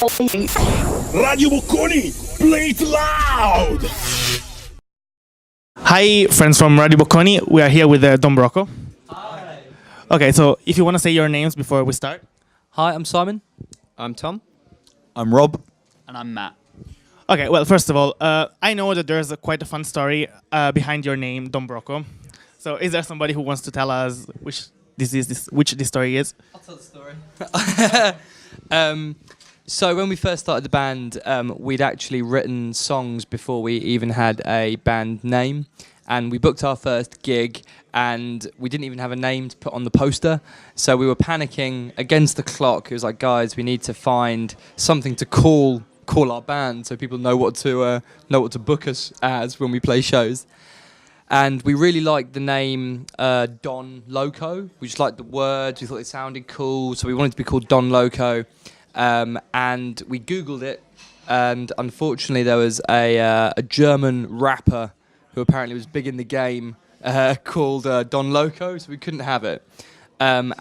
Radio Bocconi, play it loud! Hi, friends from Radio Bocconi. We are here with Don Broco. Hi. Okay, so if you want to say your names before we start. Hi, I'm Simon. I'm Tom. I'm Rob. And I'm Matt. Okay, well, first of all, I know that there's quite a fun story behind your name, Don Broco. So is there somebody who wants to tell us which this story is? I'll tell the story. So when we first started the band, we'd actually written songs before we even had a band name. And we booked our first gig, and we didn't even have a name to put on the poster. So we were panicking against the clock. It was like, guys, we need to find something to call our band so people know what to book us as when we play shows. And we really liked the name Don Loco. We just liked the words. We thought it sounded cool, so we wanted to be called Don Loco. And we Googled it, and unfortunately there was a German rapper who apparently was big in the game called Don Loco, so we couldn't have it. And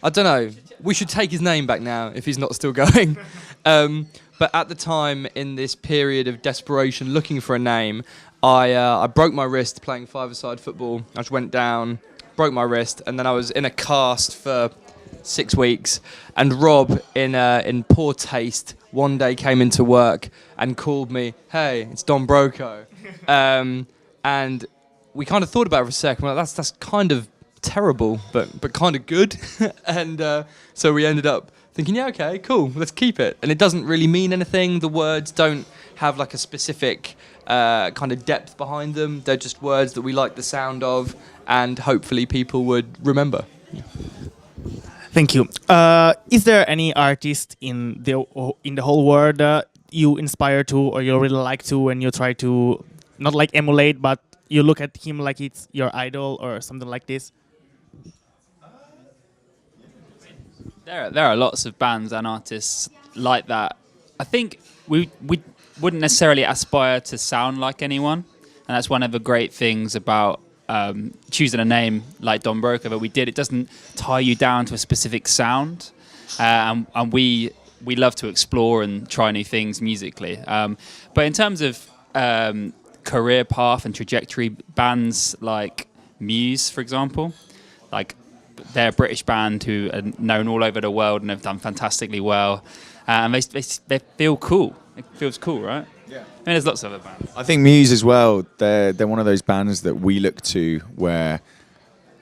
I don't know, we should take his name back now if he's not still going. But at the time, in this period of desperation looking for a name, I broke my wrist playing five-a-side football. I just went down, broke my wrist, and then I was in a cast for 6 weeks. And Rob, in poor taste, one day came into work and called me, "Hey, it's Don Broco." And we kind of thought about it for a second. We're like, that's kind of terrible, but kind of good. And so we ended up thinking, yeah, okay, cool, let's keep it. And it doesn't really mean anything. The words don't have like a specific kind of depth behind them. They're just words that we like the sound of, and hopefully people would remember. Yeah. Thank you. Is there any artist in the whole world you inspire to, or you really like to, and you try to not like emulate, but you look at him like it's your idol or something like this? There are lots of bands and artists like that. I think we wouldn't necessarily aspire to sound like anyone, and that's one of the great things about choosing a name like Don Broco. But it doesn't tie you down to a specific sound, and we love to explore and try new things musically. But in terms of career path and trajectory, bands like Muse, for example, like they're a British band who are known all over the world and have done fantastically well, and they feel cool. It feels cool, right? Yeah. I mean, there's lots of other bands. I think Muse as well. They're one of those bands that we look to where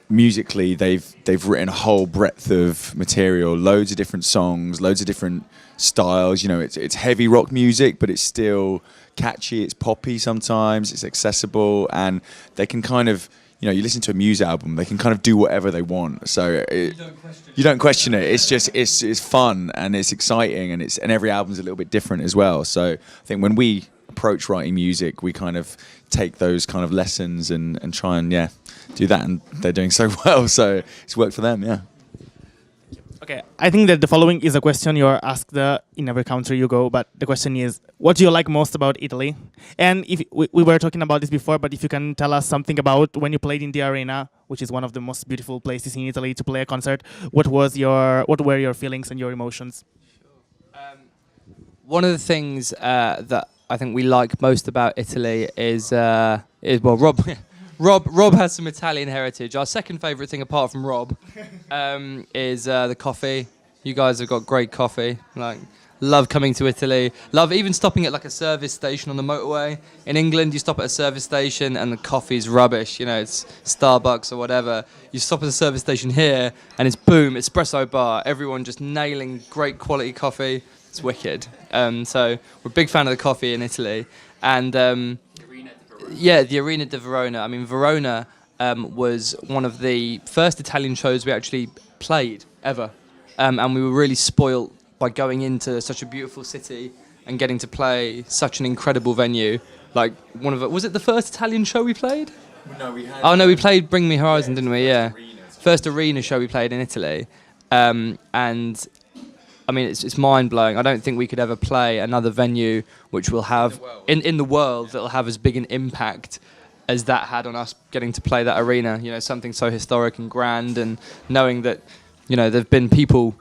musically they've written a whole breadth of material, loads of different songs, loads of different styles. You know, it's heavy rock music, but it's still catchy. It's poppy sometimes. It's accessible, and they can kind of, you know, you listen to a Muse album, they can kind of do whatever they want. So you don't question it. It's just it's fun and it's exciting, and every album's a little bit different as well. So I think when we approach writing music, we kind of take those kind of lessons and try and do that, and they're doing so well. So it's worked for them, yeah. Okay, I think that the following is a question you're asked in every country you go, but the question is, what do you like most about Italy? And if we were talking about this before, but if you can tell us something about when you played in the arena, which is one of the most beautiful places in Italy to play a concert, what were your feelings and your emotions? One of the things that I think we like most about Italy is Rob has some Italian heritage. Our second favourite thing, apart from Rob, is the coffee. You guys have got great coffee. Like, love coming to Italy. Love even stopping at like a service station on the motorway. In England, you stop at a service station and the coffee's rubbish. You know, it's Starbucks or whatever. You stop at a service station here and it's boom, espresso bar. Everyone just nailing great quality coffee. It's wicked. So we're a big fan of the coffee in Italy. And yeah, the Arena di Verona. I mean, Verona was one of the first Italian shows we actually played ever. And we were really spoilt by going into such a beautiful city and getting to play such an incredible venue. Like, was it the first Italian show we played? No, we had. Oh, no, we played Bring Me Horizon, didn't we? Yeah. First arena show we played in Italy. And I mean, it's mind-blowing. I don't think we could ever play another venue which will have, in the world, that will have as big an impact as that had on us getting to play that arena. You know, something so historic and grand, and knowing that, you know, there have been people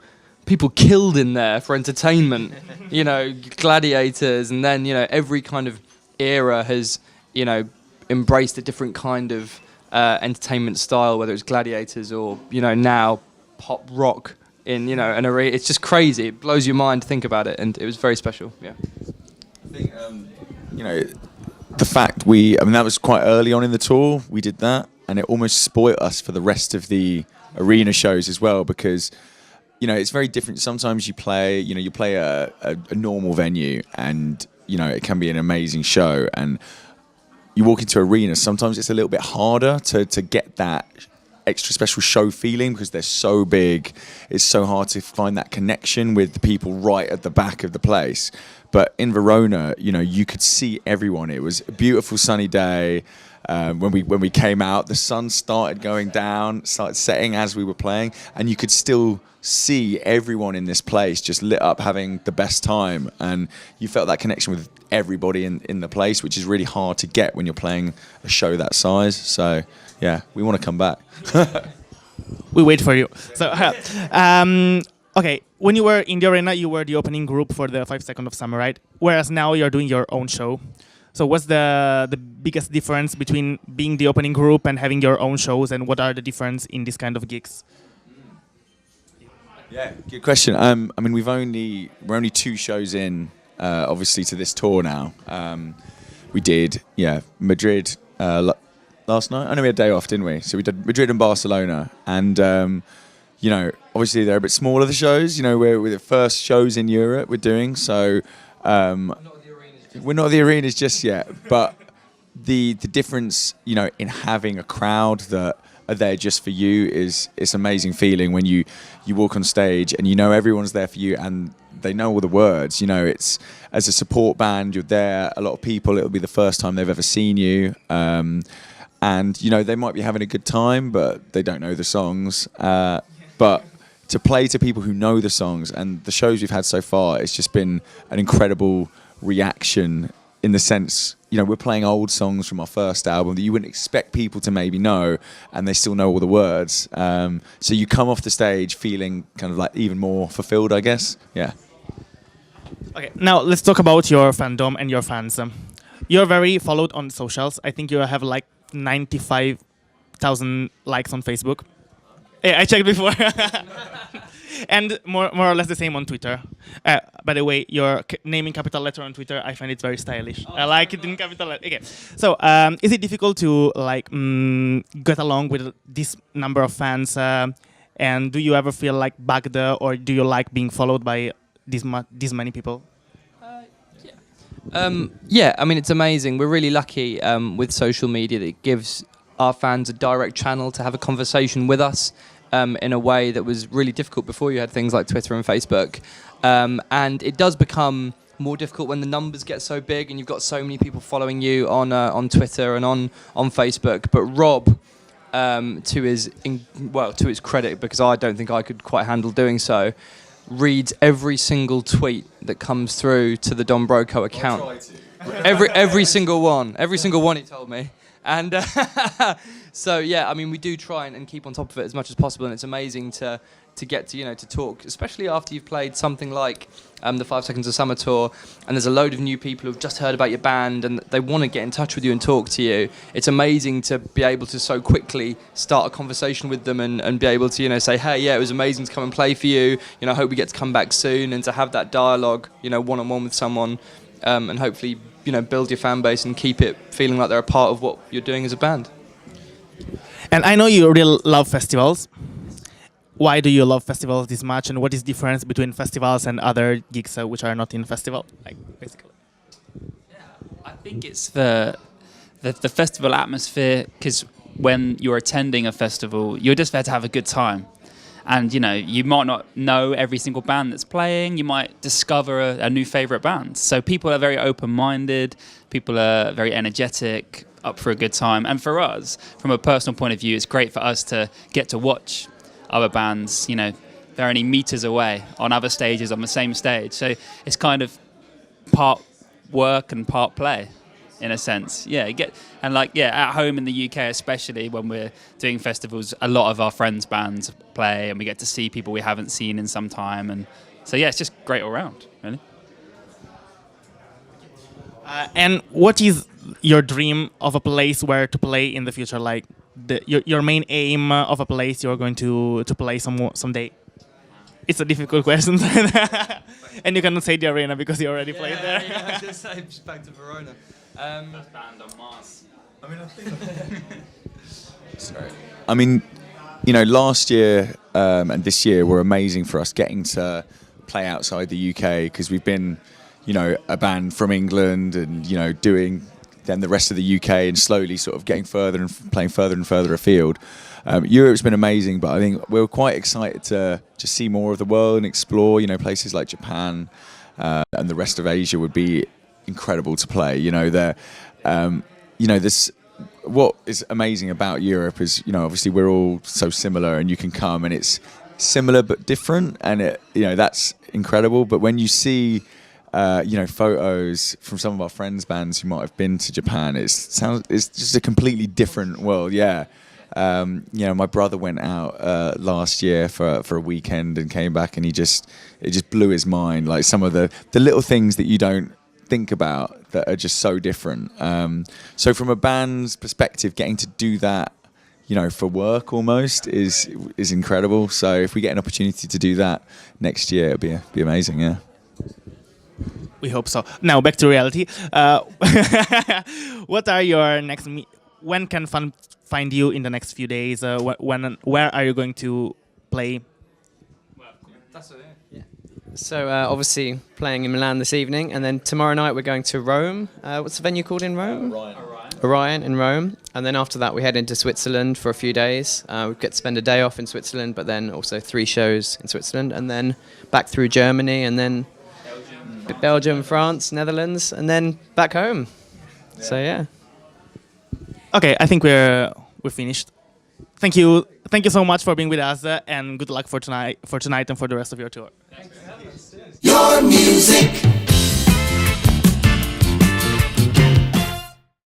people killed in there for entertainment. You know, gladiators, and then, you know, every kind of era has, you know, embraced a different kind of entertainment style, whether it's gladiators or, you know, now pop rock in, you know, an arena. It's just crazy. It blows your mind to think about it, and it was very special. Yeah. I think, you know, the fact I mean, that was quite early on in the tour. We did that, and it almost spoilt us for the rest of the arena shows as well, because, you know, it's very different. Sometimes you play a normal venue, and, you know, it can be an amazing show, and you walk into arenas, sometimes it's a little bit harder to get that extra special show feeling, because they're so big. It's so hard to find that connection with the people right at the back of the place. But in Verona, you know, you could see everyone. It was a beautiful sunny day. When we came out, the sun started going down, started setting as we were playing, and you could still see everyone in this place just lit up, having the best time, and you felt that connection with everybody in the place, which is really hard to get when you're playing a show that size. So yeah, we want to come back. We wait for you. So okay, when you were in the arena, you were the opening group for the 5 Seconds of Summer, right? Whereas now you're doing your own show. So what's the biggest difference between being the opening group and having your own shows, and what are the difference in this kind of gigs? Yeah, good question. I mean, we're only 2 shows in, obviously, to this tour now. We did, Madrid last night. I know we had a day off, didn't we? So we did Madrid and Barcelona, and you know, obviously they're a bit smaller, the shows. You know, we're the first shows in Europe we're doing, so we're not the arenas just yet. But the difference, you know, in having a crowd that are there just for you it's an amazing feeling when you walk on stage and you know everyone's there for you and they know all the words. You know, it's, as a support band, you're there. A lot of people, it'll be the first time they've ever seen you. And, you know, they might be having a good time, but they don't know the songs. But to play to people who know the songs, and the shows we've had so far, it's just been an incredible reaction, in the sense, you know, we're playing old songs from our first album that you wouldn't expect people to maybe know, and they still know all the words. So you come off the stage feeling kind of like even more fulfilled, I guess. Yeah. Okay, now let's talk about your fandom and your fans. You're very followed on socials. I think you have like 95,000 likes on Facebook. Yeah, I checked before. And more or less the same on Twitter. By the way, your name in capital letter on Twitter, I find it very stylish. I like it in capital letter. Okay. So, is it difficult to like get along with this number of fans? And do you ever feel like bugged, or do you like being followed by this many people? Yeah, I mean, it's amazing. We're really lucky with social media that it gives our fans a direct channel to have a conversation with us in a way that was really difficult before you had things like Twitter and Facebook. And it does become more difficult when the numbers get so big and you've got so many people following you on Twitter and on Facebook. But Rob, to his credit, because I don't think I could quite handle doing so, reads every single tweet that comes through to the Don Broco account. Every single one, he told me. And so yeah, I mean, we do try and keep on top of it as much as possible, and it's amazing to get to, you know, to talk, especially after you've played something like the 5 Seconds of Summer tour, and there's a load of new people who've just heard about your band and they want to get in touch with you and talk to you. It's amazing to be able to so quickly start a conversation with them and be able to, you know, say, hey, yeah, it was amazing to come and play for you. You know, I hope we get to come back soon, and to have that dialogue, you know, one-on-one with someone, and hopefully, you know, build your fan base and keep it feeling like they're a part of what you're doing as a band. And I know you really love festivals. Why do you love festivals this much, and what is the difference between festivals and other gigs which are not in festival, like, basically? Yeah, I think it's the festival atmosphere, because when you're attending a festival, you're just there to have a good time. And, you know, you might not know every single band that's playing. You might discover a new favorite band. So people are very open-minded. People are very energetic, up for a good time. And for us, from a personal point of view, it's great for us to get to watch other bands. You know, they're only meters away on other stages on the same stage. So it's kind of part work and part play. in a sense. Yeah, at home in the UK, especially when we're doing festivals, a lot of our friends' bands play, and we get to see people we haven't seen in some time, and so yeah, it's just great all round, really. And what is your dream of a place where to play in the future? Like your main aim of a place you're going to play someday? It's a difficult question. And you cannot say the arena because you already played there. Yeah, I just say back to Verona. Band on Mars. I mean, I think. Sorry. I mean, you know, last year and this year were amazing for us getting to play outside the UK because we've been, you know, a band from England and, you know, doing then the rest of the UK and slowly sort of getting further and playing further and further afield. Europe's been amazing, but I think we're quite excited to just see more of the world and explore, you know, places like Japan and the rest of Asia would be incredible to play. You know, this. What is amazing about Europe is, you know, obviously we're all so similar and you can come and it's similar but different and it, you know, that's incredible. But when you see you know, photos from some of our friends' bands who might have been to Japan, it's just a completely different world. Yeah, you know, my brother went out last year for a weekend and came back, and it just blew his mind. Like some of the little things that you don't think about that are just so different. So from a band's perspective, getting to do that, you know, for work almost is incredible. So if we get an opportunity to do that next year, it'll be amazing. Yeah. We hope so. Now back to reality. What are your next? When can Fun find you in the next few days? Where are you going to play? So obviously playing in Milan this evening, and then tomorrow night we're going to Rome. What's the venue called in Rome? Orion in Rome. And then after that we head into Switzerland for a few days. We get to spend a day off in Switzerland, but then also 3 shows in Switzerland, and then back through Germany, and then Belgium, France, Netherlands, and then back home. Yeah. So yeah. Okay, I think we're finished. Thank you so much for being with us, and good luck for tonight and for the rest of your tour. You're